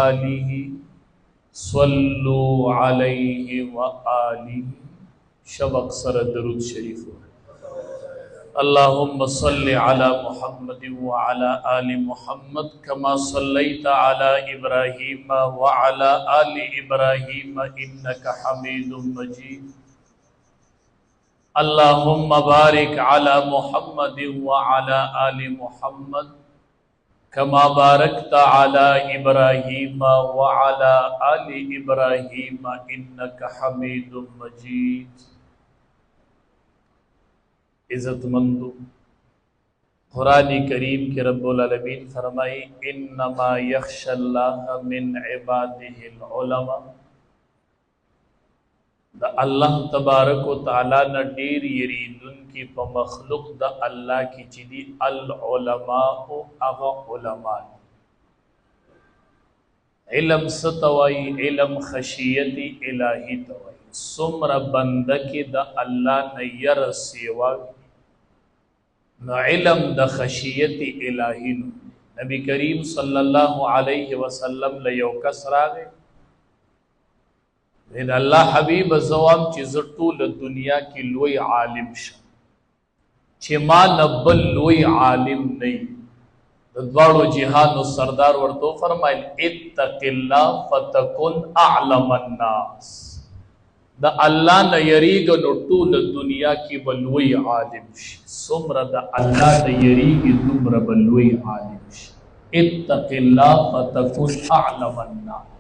آله صلوا علیہ وآلہ شبق سر درود شریف اللہم صل علی محمد وعلى آل محمد كما صلیت علی ابراہیم وعلى آل ابراہیم انکا حمید مجید اللہم بارک علی محمد وعلى آل محمد كما باركت على إبراهيم وعلى آل إبراهيم إنك حميد مجيد عزت مندو قرآن کریم کے رب العالمین فرمائی انما یخش اللہ من عباده العلماء دا اللہ تبارک و تعالی نا دیر یریدن کی پا مخلوق دا اللہ کی چیدی العلماء اغا علماء علم ستوائی علم خشیتی الہی توائی سمر بندکی دا اللہ نیر سیوائی نو علم دا خشیتی الہی نبی کریم صلی اللہ علیہ وسلم لیو کس راگے لیکن اللہ حبیب زوام چی زرطول دنیا کی لوی عالم شا چی ما نبل لوی عالم نہیں دوارو جہان و سردار ورطو فرمائل اتق اللہ فتکن اعلم الناس دا اللہ نیریگ نطول دنیا کی بلوی عالم شا سمر دا اللہ نیریگ دمر بلوی عالم شا اتق اللہ فتکن اعلم الناس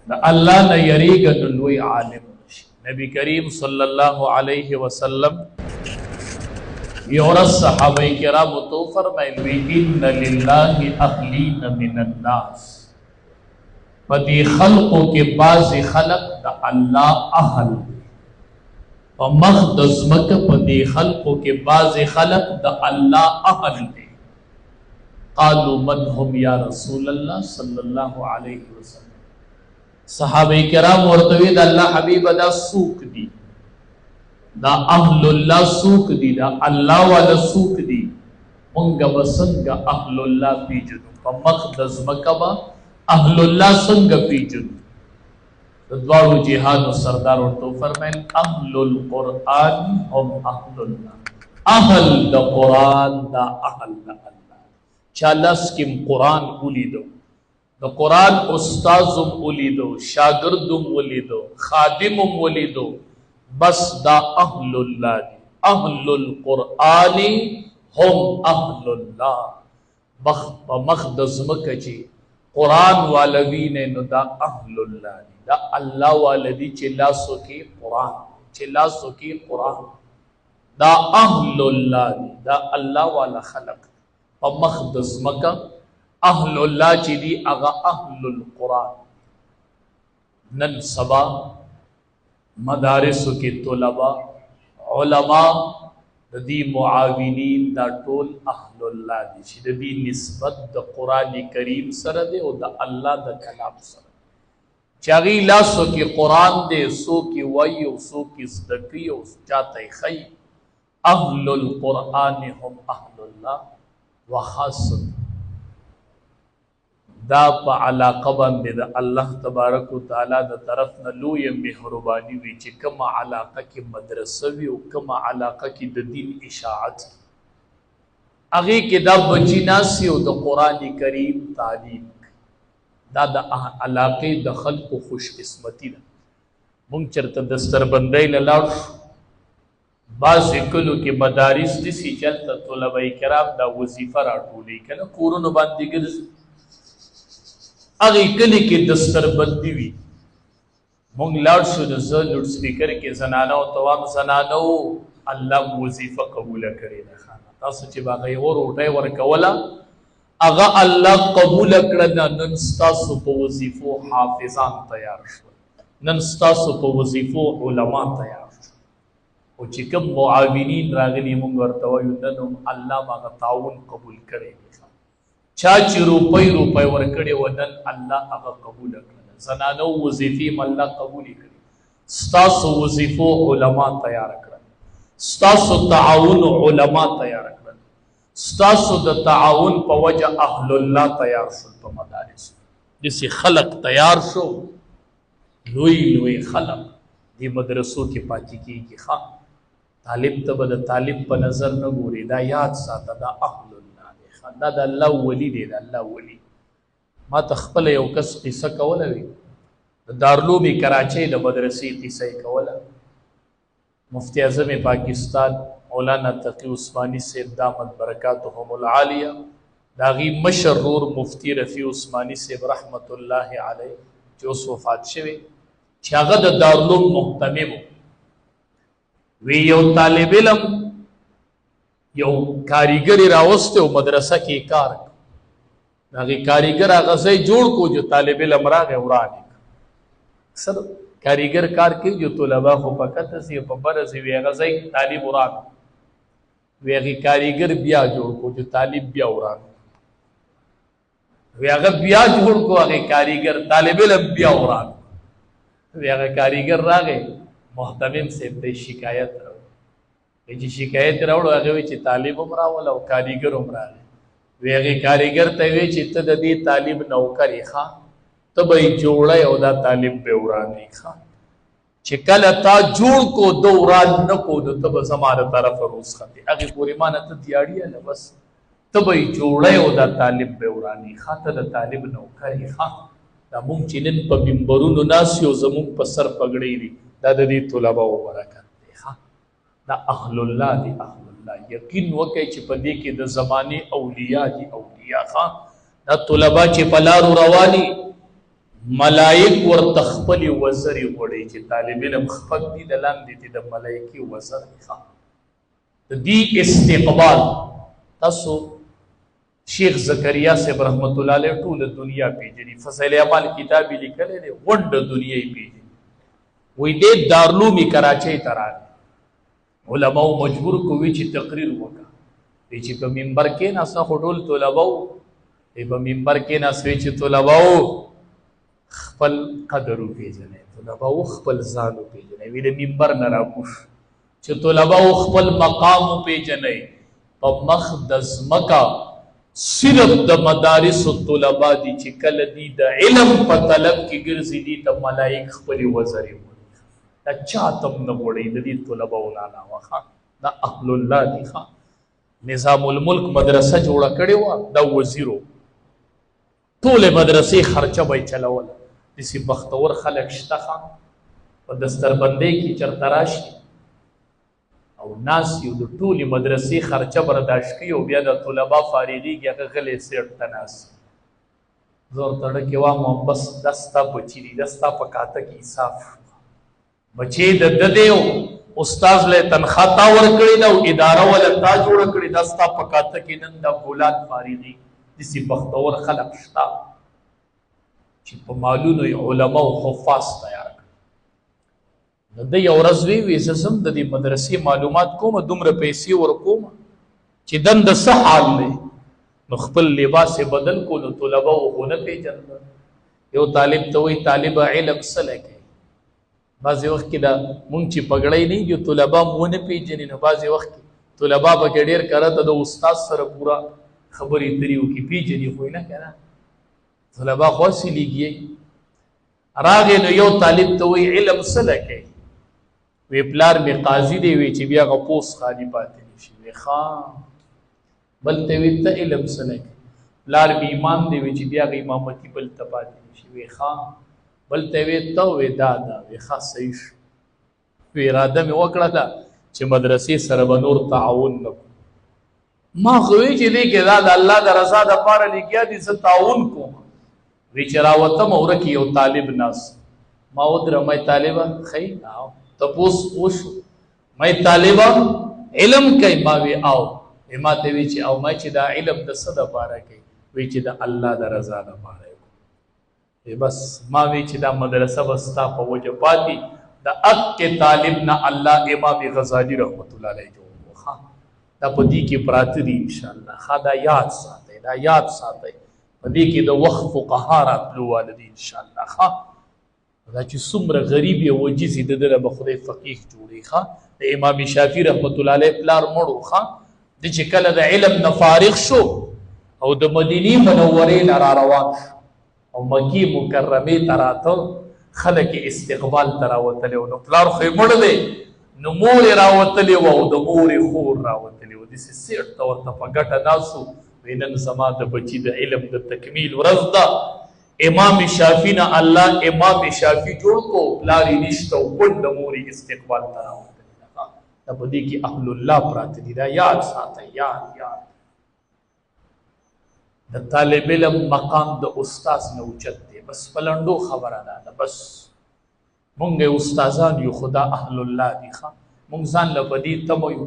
اللہ نہ یریگا نلوی عالم نبی کریم صلی اللہ علیہ وسلم یورس صحابہ کرام تو فرمائے ان للہ اہلین من الناس پدی خلقوں کے بعض خلق دا اللہ اہل ومخدزمک پدی خلقوں کے بعض خلق دا اللہ اہل دے قالوا من ہم یا رسول اللہ صلی اللہ علیہ وسلم صحابہ کرام ورطوی دا اللہ حبیب دا سوک دی دا اہل اللہ سوک دی دا اللہ والا سوک دی منگا بسنگا اہل اللہ پی جنو پا مقدز مکبا اہل اللہ سنگا پی جنو دوارو جہان و سردار ورطو فرمائن اہل القرآن ہم اہل اللہ اہل دا قرآن دا اہل اللہ چالس کم قرآن اولی دو دا قرآن استازم ولیدو شاگردم ولیدو خادمم ولیدو بس دا اہل اللہ دی اہل القرآن ہم اہل اللہ مخدز مکجی قرآن والوین نو دا اہل اللہ دی دا اللہ والدی چلاسو کی قرآن چلاسو کی قرآن دا اہل اللہ دی دا اللہ والا خلق مخدز مکہ اہل اللہ چی دی اغا اہل القرآن نن سبا مدارسو کی طلباء علماء دی معاونین دا طول اہل اللہ دی چی دی نسبت دا قرآن کریم سر دے و دا اللہ دا کلام سر چاگی لاسو کی قرآن دے سو کی وی و سو کی صدقی و چاہتا خی اہل القرآن ہم اہل اللہ و خاصت دا پا علاقہ بندے دا اللہ تبارک و تعالی دا طرف نلوی محربانی وی چی کم علاقہ کی مدرسوی و کم علاقہ کی دا دین اشاعت اگی کے دا بچیناسی و دا قرآن کریم تعلیم دا دا علاقے دا خلق و خوش قسمتی دا منگ چرتا دستر بندے للاو بعض کلو کے مدارس دیسی چلتا طلبہ کرام دا وظیفہ راٹو لی کنا کورونو باندی گرز اگی کلی کی دستر بندی وی مونگ لاڑ شو دزر لوڈ سپیکر کے زنانو توام زنانو اللہ وظیفہ قبول کرے نخانا تاسو چی باقی اور اٹھائے ورکولا اگا اللہ قبول کرنا ننستاسو پا وظیفو حافظان تیار شو ننستاسو پا وظیفو علماء تیار شو او چی کم معاونین راغلی مونگ ورطوائیو ننم اللہ ماغا تعاون قبول کرے چاچی روپی ورکڑے ونن اللہ اگا قبول کرنا زنانو وظیفیم اللہ قبولی کرنا ستاسو وظیفو علماء تیار کرنا ستاسو تعاون علماء تیار کرنا ستاسو دا تعاون پا وجہ اہل اللہ تیار شد پا مدارس دسی خلق تیار شو لوی خلق دی مدرسو کې پاتې کیږي. ښه طالب ته به د طالب په نظر نه ګوري، دا یاد ساته دا اهل الله دی، دا د الله ولی دی، د الله ولی. ما ته خپل یو کس قصه کوله وي، د دارالعلوم کراچۍ د مدرسې قصه یې کوله. مفتی اعظم پاکستان مولانا تقی عثمانی صاحب دامت برکاتهم العالیه، د هغې مشر رور مفتی رفیع عثمانی صاحب رحمت الله علیه چې اوس وفات شوی، چې هغه د دارالعلوم محتمم وی یو طالب علم یو کاریګر راوسته او مدرسه کې کار کوي. هغې کاریګر هغه ځای جوړ کو جو طالب علم راغی ورانې اکثر کاریګر کار کوي جو طلبا خو په کته سي په بره سي وي هغه ځای طالب وران وی هغې کاریګر بیا جوړ کو جو طالب بیا وران وی هغه بیا جوړ کو هغې کاریګر طالب علم بیا وران وی هغه کاریګر راغی محتمم صاحب ته شکایت راوړ چې شکایت راوړو هغه وی چې طالب هم راول او کاریګر هم راغی وی هغې کاریګر ته وی چې ته د دې طالب نوکر یې ښه ته به یې جوړی او دا طالب به ورانوي ښه چې کله تا جوړ کو ده وران نه کو نو ته به زما د طرفه رخصتې هغې پورې ما نه ته تیاړي هله بس ته به یې جوړی او دا طالب به ورانوي ښه ته د طالب نوکر یې ښه دا مونږ چې نن په منبرونو ناست یو زمونږ په سر پګړۍ دي دا د دې طلباو برکت دی ښه دا اهل الله دی اهل الله یقین وکړئ چې په دې کې د زمانې اولیاء دي اولیاء ښه دا طلبا چې په لارو رواني ملائک ورته خپلې وزرې غوړي چې طالب علم خپک دي د لاندې دي د ملایکې وزر ښه د دې استقبال تاسو شیخ زکریا صاحب رحمت الله علیه ټوله دنیا پیژني فضائل اعمال کتاب یې لیکلی دی غونډه دنیا یې پیژني وی دې دارالعلوم کراچۍ ته راغی علماو مجبور کو وی چې تقریر وکړه وی چې په منبر کېناسته خو ټول طلبا وو په منبر کېناست وی چې طلباو خپل قدر وپېژنئ طلباو خپل ځان وپېژنئ وی د منبر نه راکوش چې طلباو خپل مقام وپېژنئ په مخ د ځمکه صرف د مدارسو طلبا دي چې کله دي د علم په طلب کې ګرځي دي ته ملایک خپلې وزرې وړي دا چاته هم نه غوړوي د دې طلباو نه علاوه ښه دا اهل الله دي ښه نظام الملک مدرسه جوړه کړې وه دا وزیرو ټولې مدرسې خرچه به یې چلوله داسې بختور خلک شته ښه په دستربندۍ کې چېرته راشي او ناست یو د ټولې مدرسې خرچه برداشت کوي او بیا د طلبا فارغېږي هغه غلی سیټ ته ناست زه ورته ډکې وایم بس دا ستا بچي دي دا ستا په کاته کې حساب بچې د ده دی او استاذ له تنخوا تا ورکړې ده او اداره وله تا جوړه کړې دا ستا په کاته کې نن دا ګولان فارغېږي داسې بختور خلک شته چې په مالونو یې علماو حفاظ تیار د ده یو ورځ وی زه ځم د دې مدرسې معلومات کوم دومره پیسې ورکوم چې دنده څه حال دی نو خپل لباس یې بدل کو نو طلباو خو نه پېژندل یو طالب ته وایي طالبه علم څه لکې بعضې وخت کې دا مونږ چې پګړی نه یو طلبا مو ونه پېژني نو بعضې وخت کې طلبا پکې ډېر کرته د استاد سره پوره خبرې اترې وکړي پېژني خو یې نه که نه طلبا خو هسې لږي راغې نو یو طالب ته وایي علم څه لکې وی پلار می قاضي دی وی چې بیا هغه پوست خالي پاتې نه شي وی ښه بل ته وی ته علم څه لکې پلار می امام دی وی چې بیا هغه امامتي بل ته پاتې نه شي وی ښه بل ته وی ته وی دا وی ښه صحیح شو وی اراده مې وکړله چې مدرسې سره به نور تعاون نه کړو ما خو وی چې دې کې دا د الله د رضا دپاره لګیا دي زه تعاون کوم وی چې راوتم او ورکې یو طالب ناست ما ودرم مې طالبه ښی تپوس وشو مې طالبه علم کوي ما وی او ما ته وی چې او ما چې دا علم د څه دپاره کوي وی چې د الله د رضا دپاره بس ما وی چې دا مدرسه به ستا په وجه پاتې د اک طالب نه الله امام غزالی رحمت الله علیه جوړ دا په دې کې پراته دي انشاءالله ښه دا یاد ساتئ دا یاد ساتئ په دې کې د وخت فقها راتلو واله دي انشاءالله ښه دا چې څومره غریب یې وجیز د ده به خدای فقیح جوړي ښه د امام شافعي رحمت الله علیه پلار مړو ښه د چې کله د علم نه فارغ شو او د مدینې منورې نه را روان شو او مکی مکرمه تراته خلک استقبال تراوتلی و نو پلار خو یې مړ دی نو مور یې راوتلی و او د مور یې خور راوتلی و داسې سیټ ته ورته په ګټه ناستو وایي نن زما د بچي د علم د تکمیل ورځ ده امام شافعي نه الله امام شافعي جوړ کو پلار یې نشته او پټ د مور یې استقبال تراوتلی ده دا په دې کې اهل الله پراته دي دا یاد ساتئ یاد د طالب علم مقام د استاذ نه اوچت دی بس پلنډو خبره ده بس مونږ استادان یو خدا اهل الله دي ښه مونږ ځان له بدی تمو یو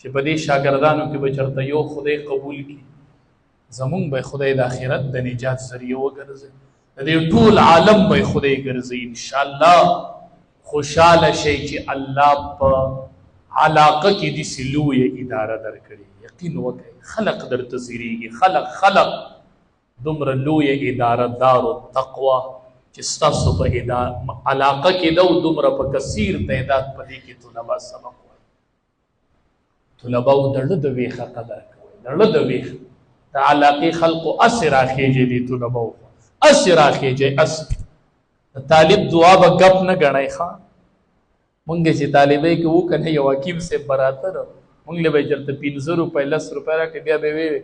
چې په دې شاګردانو کې به چرته یو خدای قبول کړي زمونږ به خدای د آخرت د نجات ذریعہ وګرځي د دې ټول عالم به خدای ګرځي ان شاء الله خوشاله شي چې الله په علاقه کې دې سلوې اداره درکړي یقین وکړئ خلق درته زیریږي خلق دومره لویه اداره دار التقوا چې ستاسو په علاقه کې دو دومره په کثیر تعداد په دې کې طلبه سبق وایي طلبه او دړه د ویښه قدر کوي دړه د ویښه د علاقې خلقو اسې راخېږي دي طلبه اسې راخېږي اسې د طالب دعا به ګپ نه ګڼئ ښه مونږ چې طالبۍ کې وکړه یو حکیم صاحب براته مونږ له به چېرته 500 روپۍ 10 روپۍ راکړې بیا به ویې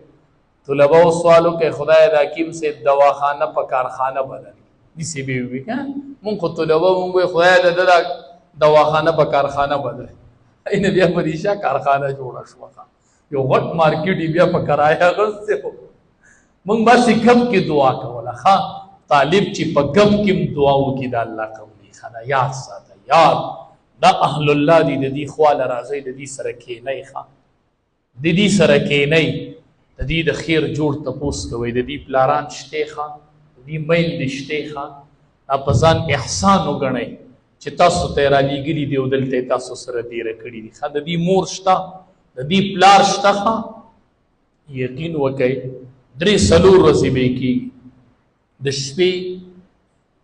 طلبه و سوال وکړئ خدای د حکیم صاحب دواخانه په کارخانه بدلوي داسې به وي که مونږ خو طلبه مونږ وایي خدای د ده دواخانه په کارخانه بدلوي اینه بیا په ریشه کارخانه جوړه شوه یو غټ مارکیټ یې بیا په کرایه اخیستی و مونږ باسې ګپ کې دعا کوله ښه طالب چې په ګپ کې هم دعا وکړي د الله قبولي ښه ده یاد ساته یاد دا اهل الله دي د دې خواله راځئ د دې سره کښېنئ ښه د دې سره کښېنئ د دې د خیر جوړ تپوس کوئ د دې پلاران شته ښه د دې میندې شته ښه دا په ځان احسان وګڼئ چې تاسو ته یې رالیږلي دي او دلته یې تاسو سره تېره کړي دي ښه د دې مور شته د دې پلار شته ښه یقین وکئ 3-4 ورځې به یې کېږي د شپې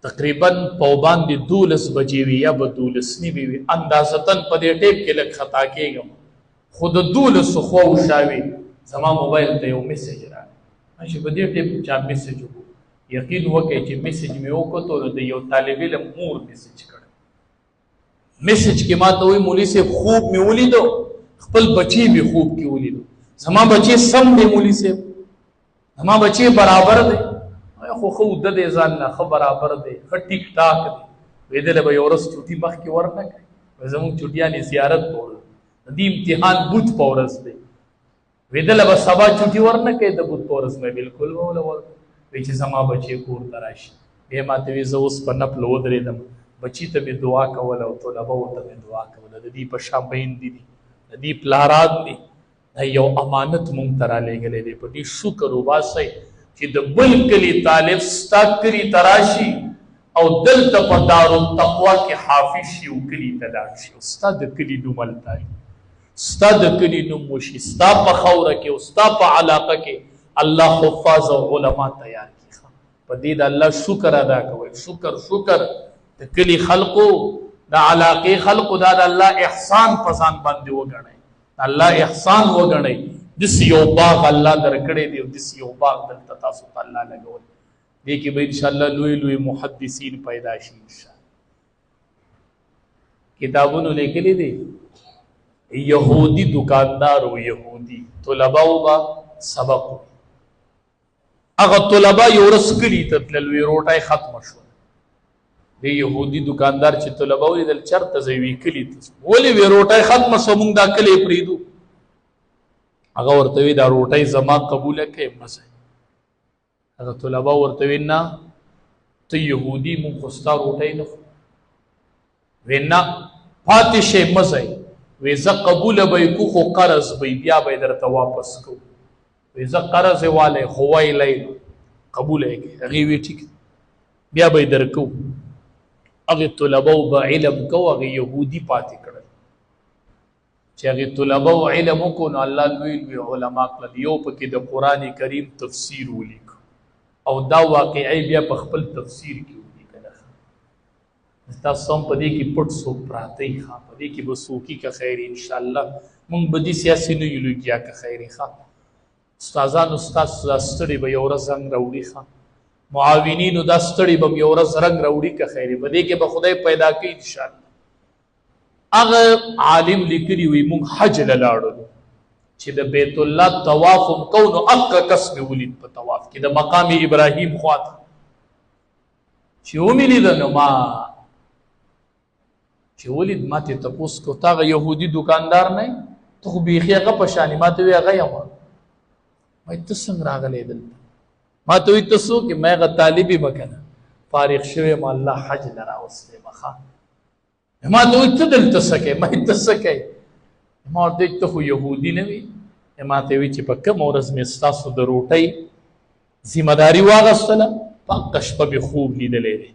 تقریبا په باندې 12 بجې وي یا به 12 نیمې وي اندازتن په دې ټیپ کې لږ خطا کېږم خو د 12 خوا وشاوي زما موبایل ته یو میسج راغی چې په دې ټیپ چا میسج وکړو یقین وکړئ چې میسج مې وکړو نو د یو طالب علم مور میسج کړی میسج کې ما ته وایي مولوي صاحب خوب مې ولیدو خپل بچی مې خوب کې ولیدو زما بچی سم دی مولوي صاحب زما بچی برابر دی خو خو د دې ځان نه ښه برابر دی ښه ټیک ټاک دی ویدلی به یو ورځ چوټي مخکې ورنه کوي زموږ چوټیانې زیارت په ورځ د دې امتحان بوت په ورځ دی ویدلی به سبا چوټي ورنه کوي د بوت په ورځ مې بلکل به وله ورکړو وایي چې زما بچی کور ته راشي بیا ما ته وایي زه اوس په نفل ودرېدم بچي ته مې دعا کوله او طلبهو ته مې دعا کوله د دې په شا میندې دي د دې پلاران دي دا یو امانت مونږ ته رالیږلی دی په دې شکر وباسئ چې د بل کلي طالب ستا کلي ته راشي او دلته په دارالتقوا کې حافظ شي او کلي ته لاړ شي او ستا د کلي نوم هلته وي ستا د کلي نوم وشي ستا په خاوره کې او ستا په علاقه کې الله حفاظ او علما تیار کړي په دې د الله شکر ادا کوئ شکر د کلي خلقو د علاقې خلقو دا د الله احسان په ځان باندې وګڼئ الله احسان وګڼئ داسې یو باغ الله درکړی دی او داسې یو باغ دلته تاسو ته الله لګولی دې کې به انشاءالله لوی محدثین پیدا شي انشاءالله کتابونو لیکلی دی یهودي دکاندار و یهودي طلباو به سبق هغه طلبا یو ورځ کلي ته تلل وی روټۍ ختمه شوه د یهودي دکاندار چې طلبه ولیدل چېرته ځئ وی کلي ته ولې وی روټۍ ختمه شوه موږ دا کلی پرېږدو هغه ورته وی دا روټۍ زما قبوله کړئ مه ځئ هغه طلبه ورته وی نه ته یهودي موږ خو ستا روټۍ نه خورو وی نه پاتې شئ مه ځئ وی زه قبوله به یې کو خو قرض به بیا به یې درته واپس کوو وی زه قرض یې والی خو ویلی قبوله یې کړئ هغې وی ټیک بیا به یې درکوو هغې طلبو به علم کو هغې یهودي پاتې کړل چې هغې طلبو علم وکړو نو الله لوی علما کړل یو پکې د قرآن کریم تفسیر ولیکو او دا واقعي بیا په خپل تفسیر کې ولیکله تاسو هم په دې کې پټ څوک پراته یي ښه په دې کې به څوکي که خیر انشاءالله موږ به دې سیاسي نه یو لګیا که خیر ښه استادانو ستاسو دا ستړي به یو ورځ زنګ راوړي ښه معاونینو دا ستړي به یو ورځ رنګ راوړي که خیر په دې کې به خدای پیدا کوي انشاءالله. هغه عالم لیکلي وي موږ حج له لاړو چې د بیت الله طواف هم کوو نو اقه کس مې ولید په طواف کې د مقام ابراهیم خواته چې ومې لیده نو ما چې ولید ما ته تپوس کو تا هغه یهودي دکاندار نه ته خو بیخي هغه په شانې ما ته وی هغه یم ما ته څنګه راغلی دلته ما ته وی ته څوک یې ما هغه طالب یم که نه فارغ شوی یم الله حج له راوستی یم ښه ما ته وی ته دلته څه کوې ما ته څه کوې ما ورته ته خو یهودي نه وي ما ته وی چې په کومه ورځ مې ستاسو د روټۍ ذمه داري واغېستله په هغه شپه مې خوب لیدلی دی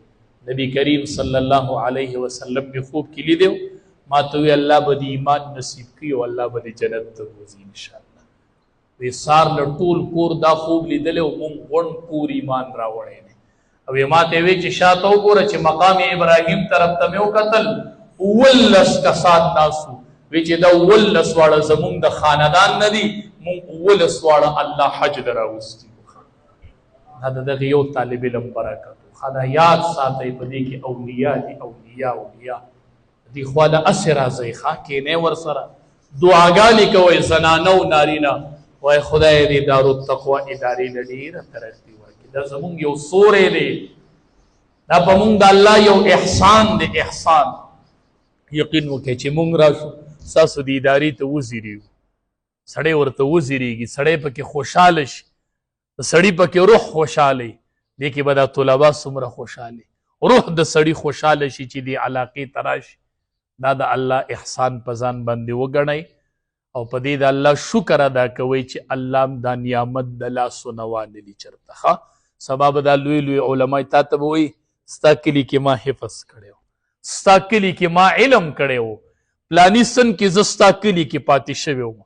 نبی کریم صلی الله علیه وسلم مې خوب کې لیدی ما ته وی الله به دې ایمان نصیب کړي او الله به دې جنت ته بوځي انشاءالله. وی سار له ټول کور دا خوب لیدلی او مونږ غونډ کور ایمان راوړی دی او ما ته وی چې شاته وګوره چې مقام ابراهیم طرف ته مې وکتل 19 کسان ناسو وی چې دا 19 واړه زمونږ د خاندان نه دي مونږ 19 واړه الله حج له راوستي دا د دغه یو طالب علم برکت خدا یاد ساتئ په دې کې اولیاء دي اولیاء دي خوا د اسې راځئ ښه کینې ورسره دعاګانې کوئ زنانه او نارینه وایي خدای دې دارالتقوا ادارې له ډېره ترقي ورکړي دا زمونږ یو سوری دی دا په مونږ د الله یو احسان دی احسان یقین وکړئ چې مونږ راشو ستاسو د ادارې ته وزیریږو سړی ورته وزیریږي سړی پکې خوشحاله شي د سړي پکې روح خوشحاله دې کې به دا طلبا څومره خوشحاله روح د سړي خوشحاله شي چې دې علاقې ته راشي دا د الله احسان په ځان باندې وګڼئ او په دې د الله شکر ادا کوئ چې الله دا نعمت د لاسو نه وانلي چېرته ښه سبا به دا لوی لوی علما تا ته به وایي ستا کلي کې ما حفظ کړی و ستا کلي کې ما علم کړی و پلاني سن کې زه ستا کلي کې پاتې شوی وم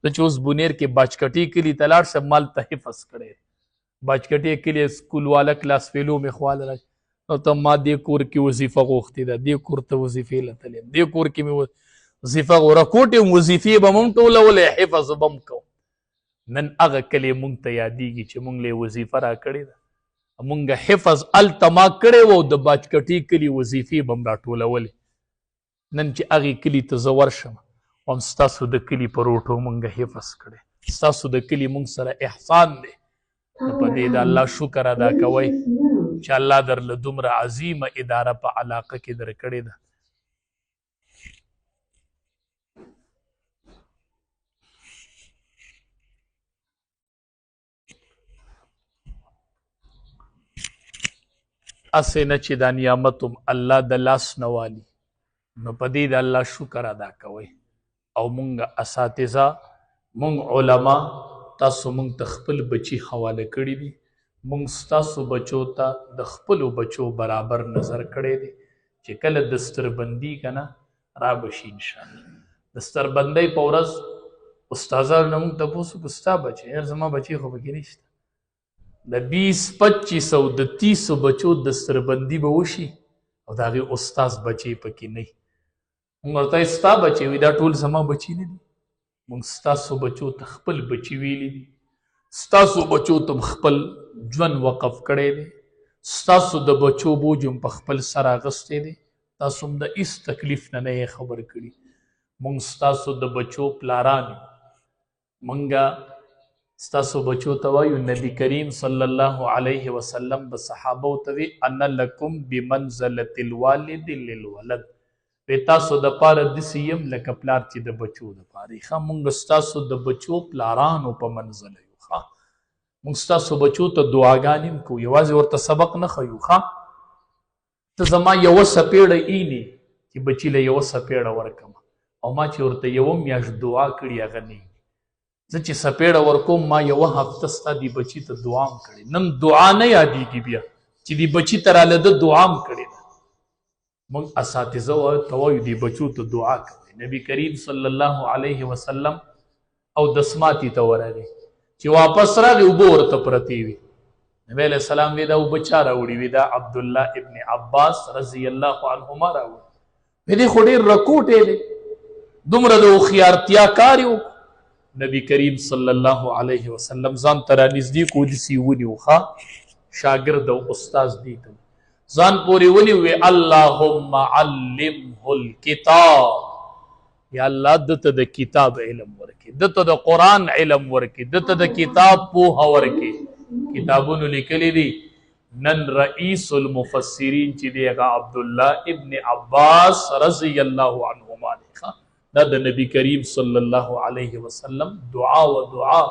زه چې اوس بونیر کې باجکټي کلي ته لاړ شم مال ته حفظ کړی باجکټي کلي سکول والا کلاس فیلو مې خواله راځي نو ته ما دې کور کې وظیفه غوښتې ده دې کور ته وظیفې لتلی یم دې کور کې مې وظیفه غوره کوټې وظیفې به مونږ ټولولې حفظ به م کوو نن هغه کلي مونږ ته یادېږي چې مونږ له وظیفه را کړې ده مونږ حفظ هلته ما کړی و او د باجکټي کلي وظیفې به م راټولولې نن چې هغې کلي ته زه ورشم هم ستاسو د کلي په روټو مونږ حفظ کړی ستاسو د کلي مونږ سره احسان دی نو په دې د الله شکر ادا کوئ چې الله درله دومره عظیمه اداره په علاقه کې درکړې ده اسې نه چې دا نعمت هم الله د لاس نه والي نو په دې د الله شکر ادا کوئ او مونږ اساتذه مونږ علما تاسو مونږ ته خپل بچي حواله کړي دي مونږ ستاسو بچو ته د خپلو بچو برابر نظر کړی دی چې کله دستربندي که نه را به شي انشاءالله دستربندۍ په ورځ استادانو نه مونږ تپوس وکړو ستا بچی یار زما بچی خو پکې نشته د 20-2500 د 30 بچو دستربندي به وشي او د هغې استاذ بچی پکې نه وي مونږ ورته ستا بچی وي دا ټول زما بچي نه دي مونږ ستاسو بچو ته خپل بچي ویلي دي ستاسو بچو ته خپل ژوند وقف کړی دی ستاسو د بچو بوج هم په خپل سر اخیستی دی تاسو هم د هېڅ تکلیف نه نه خبر کړي مونږ ستاسو د بچو پلاران یو مونږه ستاسو بچو ته وایو نبي کریم صلی الله علیه وسلم به صحابو ته وی انا لکم بمنزلة الوالد للولد وی تاسو د پاره داسې یم لکه پلار چې د بچو دپاره ښه مونږ ستاسو د بچو پلارانو په منزله یو ښه مونږ ستاسو بچو ته دعاګانې هم کوو یوازې ورته سبق نه ښیو ښه ته زما یوه څپېړه اینې چې بچي له یوه څپېړه ورکړم او ما چې ورته یوه میاشت دعا کړي هغه نه زه چې څپېړه ورکوم ما یوه هفته ستا دې بچي ته دعا هم کړې نن دعا نه یادېږي بیا چې دې بچي ته راله ده دعا هم کړې ده مونږ اساتذه ته وایو دې بچو ته دعا کوئ نبي کریم صلی الله علیه وسلم او دسماتي ته ورغی چې واپس راغی اوبه ورته پرتې وي نبی علیه السلام وی دا اوبه چا راوړي وي دا عبدالله ابن عباس رضی الله عنهما راوړي وی دې خو ډېر رکوټی دی دومره د هوښیارتیا کار یې نبی کریم صلی الله علیه وسلم ځان ته رانږدې کړو داسې یې ونیو ښه شاگرد او استاد دی ته ځان پوری ونی وی اللهم علمه الكتاب یا الله دته د کتاب علم ورکی دته د قران علم ورکی دته د کتاب په ورکی کتابونو لیکلی دي نن رئیس المفسرین چې دی هغه عبد الله ابن عباس رضی الله عنهما دا د نبی کریم صلی الله علیه وسلم دعا و دعا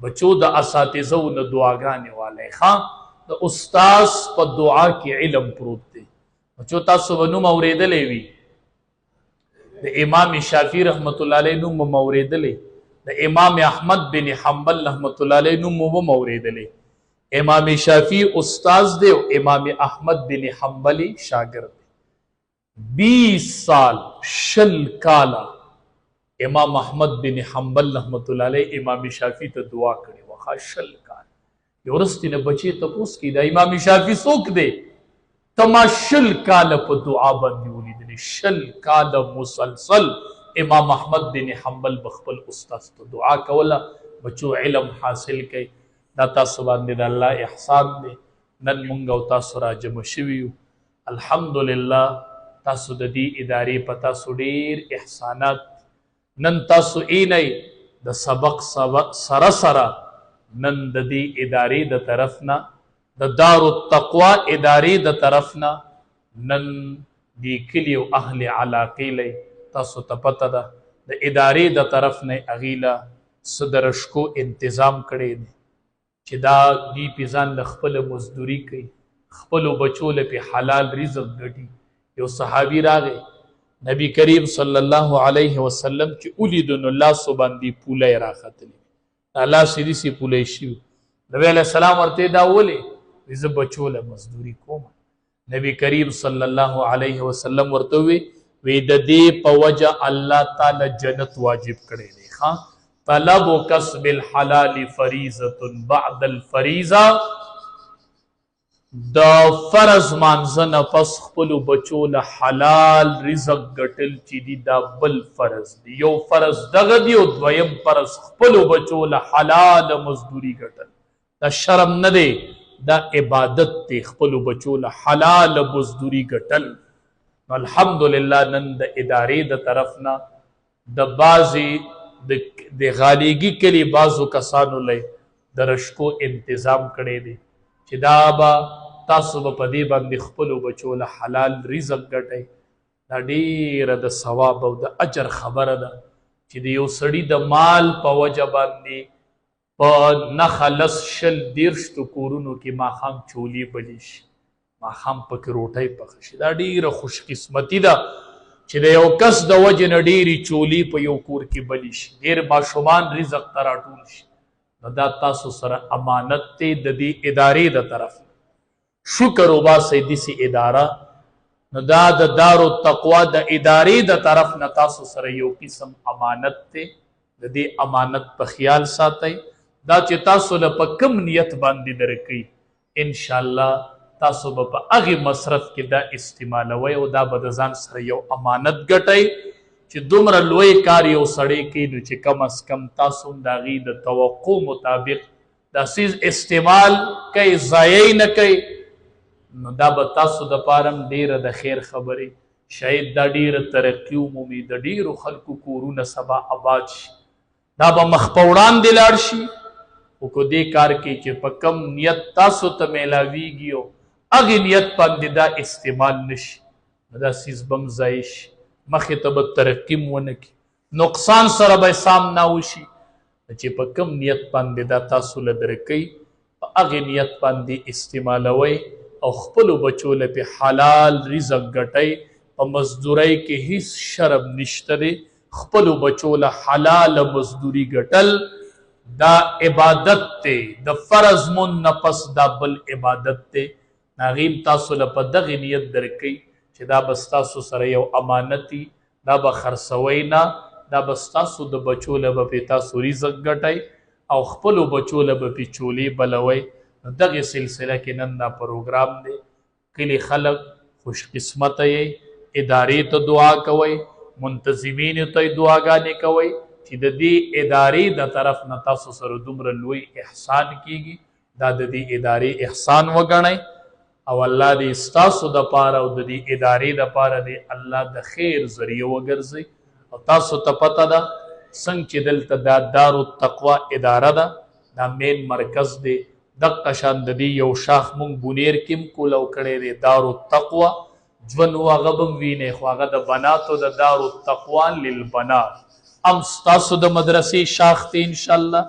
بچو د اساتذو نه دعاګانې والے خان د استاد په دعا کې علم پروت دی بچو تاسو ونو اوریدلې وی د امام شافعی رحمت الله علیه نو اوریدلې د امام احمد بن حنبل رحمت الله علیه نو اوریدلې امام شافعی استاد دی او امام احمد بن حنبل شاگرد 20 سال شل کالا امام احمد بن حنبل رحمت الله علیه امام شافعی ته دعا کړې وخا شل کال یورستی نه بچی ته پوس کی دا امام شافعی څوک دی تما شل کال په دعا باندې ولیدل شل کال مسلسل امام احمد بن حنبل بخپل استاد ته دعا کوله بچو علم حاصل کړي دا تاسو باندې د الله احسان دی نن مونږ او تاسو را جمع شوي یو الحمدلله تاسو د دې ادارې په تاسو ډېر احسانات نن تاسو اینئ د سبق سره سره نن د دې ادارې د طرف نه د دار التقوا ادارې د طرف نه نن د کلي او اهل علاقې لئ تاسو ته پته ده د ادارې د طرف نه هغې له څه د رشکو انتظام کړی دی چې دا دوی پې ځان له خپله مزدوري کوي خپلو بچو له پې حلال رزق ګټي یو صحابي راغی نبی کریم صلی الله علیه وسلم چې ولیدو نو لاسو باندې پولی راختلی الله سیدی سی پولی شي نبی علیہ السلام ورته دا ولې زه بچو له مزدوري کوم نبی کریم صلی الله علیه وسلم ورته وی د دې په وجه الله تعالی جنت واجب کړی دی ها طلب کسب الحلال فریضه بعد الفریضه د فرض مانځنه پس خپلو بچو له حلال رزق ګټل چې دي دا بل فرض دی یو فرض دغه دی او دویم فرض خپلو بچو له حلال مزدوري ګټل دا شرم نه دی دا عبادت دی خپلو بچو له حلال مزدوري ګټل الحمدلله نن د ادارې د طرف نه د بعضې د غالیګي کلي بعضو کسانو لی د رشکو انتظام کړی دی چې دا به تاسو به په دې باندې خپلو بچو له حلال رزق ګټئ دا ډېره د ثواب او د اجر خبره ده چې د یو سړي د مال په وجه باندې په نښه لس شل دېرشتو کورونو کې ماښام چولې بلې شي ماښام پکې روټۍ پخه شي دا ډېره خوش قسمتي ده چې د یو کس د وجې نه ډېرې چولې په یو کور کې بلې شي ډېر ماشومان رزق ته راټول شي نو دا تاسو سره امانت دی د دې ادارې د طرف شکر وباسئ داسې اداره نو دا د دار التقوا د ادارې د طرف نه تاسو سره یو قسم امانت دی د دې امانت په خیال ساتئ دا چې تاسو له په کم نیت باندې درکوي انشاءالله تاسو به په هغې مصرف کې دا استعمالوئ او دا به د ځان سره یو امانت ګټئ چې دومره لوی کار یو سړی کوي نو چې کم از کم تاسو هم د هغې د توقع مطابق دا څیز استعمال کوئ ضایع نه کوئ نو دا به تاسو دپاره هم ډېره د خیر خبرې شاید دا ډېره ترقي ومومي د ډېرو خلکو کورونه سبا آباد شي دا به مخ په وړاندې لاړ شي خو که دې کار کې چې په کم نیت تاسو ته میلاویږي او هغې نیت باندې دا استعمال نه شي نو دا څیز به هم ضایع شي مخې ته به ترقي م ونه کړي نقصان سره به سامنا وشي چې په کم نیت باندې دا تاسو له درکوي په هغې نیت باندې استعمالوئ او خپلو بچو له پې حلال رزق ګټئ په مزدورۍ کې هیڅ شرم نشته دی خپلو بچو له حلال مزدوري ګټل دا عبادت دی د فرض مون نه پس دا بل عبادت دی هغې تاسو له په دغې نیت درکوي چې دا به ستاسو سره یو امانتي دا به خرڅوئ نه دا به ستاسو د بچو له به پې تاسو رزق ګټئ او خپلو بچو له به پې چولې بلوئ دغه سلسله کې نن دا پروګرام دی کلی خلق خوش قسمته یې ادارې ته دعا کوئ منتظمینو ته دعاګانې کوئ چې د دې ادارې د طرف نه تاسو سره دومره لوی احسان کیږي دا د دې ادارې احسان وګڼئ او الله دې ستاسو دپاره او د دې ادارې دپاره دې الله د خیر ذریعه وګرځئ. او تاسو ته پته ده څنګه چې دلته دا دارالتقوا اداره ده دا مین مرکز دی، دقه شان د دې یو شاخ مونږ بونیر کې هم کولو کړی دی دارالتقوا ژوند و هغه به هم وینئ خو هغه د بناتو د دارالتقوا للبنات هم ستاسو د مدرسې شاخ دی انشاءالله.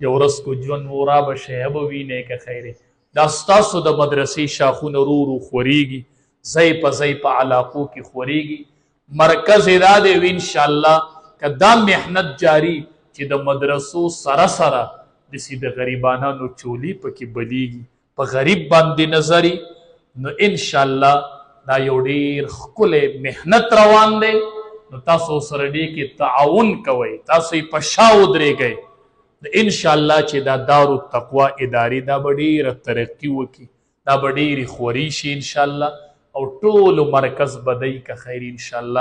یو ورځ کو ژوند و را به شی به وینئ که خیر دا ستاسو د مدرسې شاخونه رو رو خورېږي، ځای په ځای په علاقو کې خورېږي. مرکز یې دا دی و انشاءالله که دا محنت جاری چې د مدرسو سره سره داسې د غریبانانو چولی پکې بلیږي په غریب باندې نظري نو انشاءالله دا یو ډېر ښکلی محنت روان دی. نو تاسو سره دې کې تعاون کوئ، تاسو یې په شا ودرېږئ. انشاءالله چې دا دارالتقوا ادارې دا به ډېره ترقي وکړي، دا به ډېرې خوري شي انشاءالله او ټولو مرکز به دی که خیر انشاءالله.